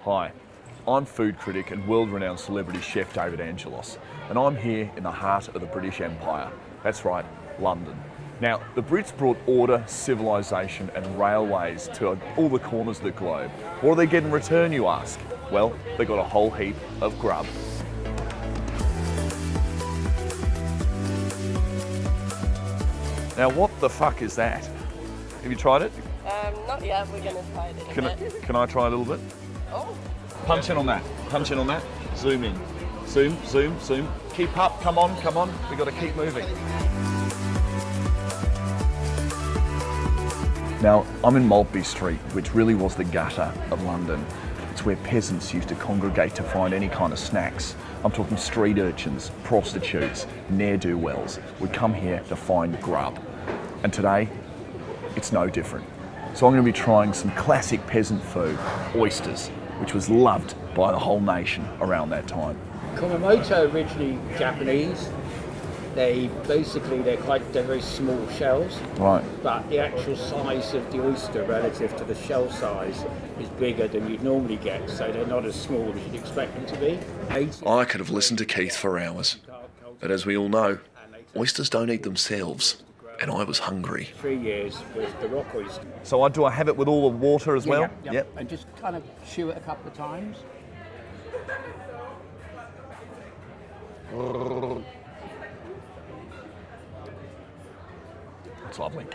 Hi, I'm food critic and world-renowned celebrity chef David Angelos, and I'm here in the heart of the British Empire. That's right, London. Now, the Brits brought order, civilization and railways to all the corners of the globe. What do they get in return, you ask? Well, they got a whole heap of grub. Now, what the fuck is that? Have you tried it? Not yet, we're going to try it in a bit. Can I try a little bit? Oh. Punch in on that. Punch in on that. Zoom in. Zoom, zoom, zoom. Keep up. Come on, come on. We've got to keep moving. Now, I'm in Maltby Street, which really was the gutter of London. It's where peasants used to congregate to find any kind of snacks. I'm talking street urchins, prostitutes, ne'er-do-wells would come here to find grub. And today, it's no different. So I'm going to be trying some classic peasant food, oysters, which was loved by the whole nation around that time. Kumamoto originally Japanese. They're very small shells. Right. But the actual size of the oyster relative to the shell size is bigger than you'd normally get, so they're not as small as you'd expect them to be. I could have listened to Keith for hours, but as we all know, oysters don't eat themselves, and I was hungry. 3 years with the rock oyster. So do I have it with all the water as well? Yep. And just kind of chew it a couple of times. It's lovely.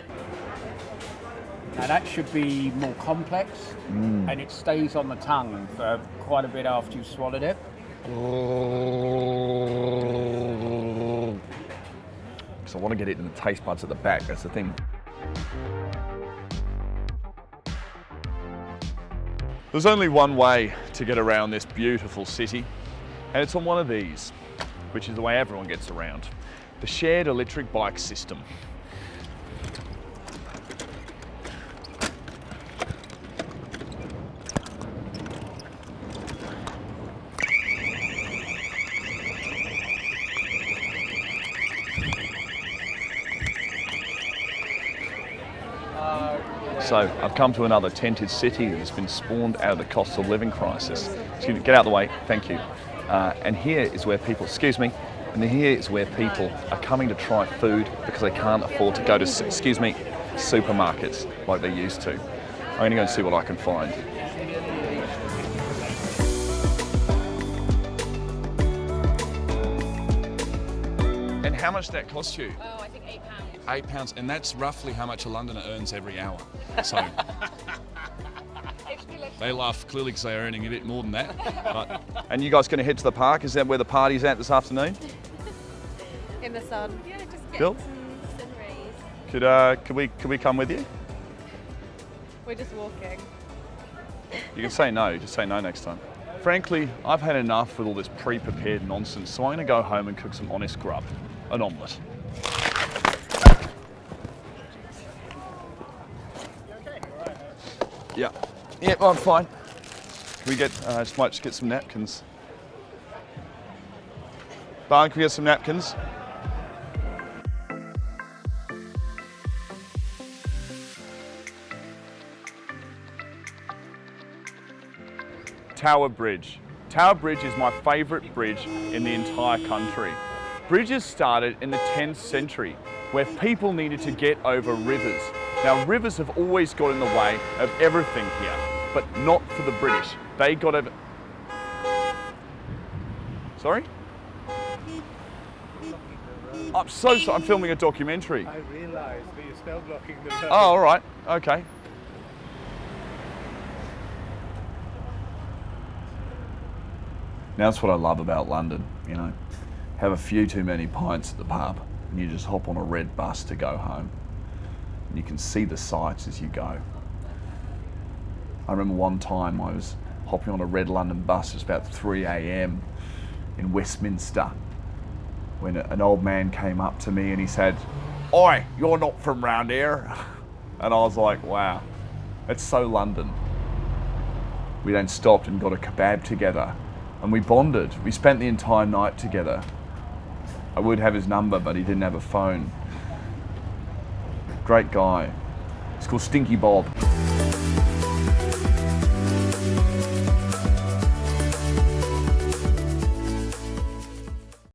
Now that should be more complex, and it stays on the tongue for quite a bit after you've swallowed it. So I want to get it in the taste buds at the back, that's the thing. There's only one way to get around this beautiful city, and it's on one of these, which is the way everyone gets around. The shared electric bike system. So I've come to another tented city that's been spawned out of the cost of living crisis. Excuse me, get out of the way, thank you. And here is where people, here is where people are coming to try food because they can't afford to go to, supermarkets like they used to. I'm going to go and see what I can find. And how much did that cost you? Oh, I think £8. £8, and that's roughly how much a Londoner earns every hour. So they laugh clearly because they're earning a bit more than that. But, and you guys going to head to the park? Is that where the party's at this afternoon? In the sun. Yeah, just get Cool. some sun rays. Could we come with you? We're just walking. You can say no. Just say no next time. Frankly, I've had enough with all this pre-prepared nonsense, so I'm going to go home and cook some honest grub, an omelette. Yeah. Yeah, I'm fine. Can we get, might just get some napkins. Barn, can we get some napkins? Tower Bridge. Tower Bridge is my favourite bridge in the entire country. Bridges started in the 10th century, where people needed to get over rivers. Now, rivers have always got in the way of everything here, but not for the British. They got over... Sorry? I'm so sorry, I'm filming a documentary. I realised, but you're still blocking the road. Oh, all right, okay. Now that's what I love about London, you know. Have a few too many pints at the pub and you just hop on a red bus to go home. And you can see the sights as you go. I remember one time I was hopping on a red London bus, it was about 3 a.m. in Westminster, when an old man came up to me and he said, "Oi, you're not from round here." And I was like, wow, it's so London. We then stopped and got a kebab together and we bonded. We spent the entire night together. I would have his number, but he didn't have a phone. Great guy. He's called Stinky Bob.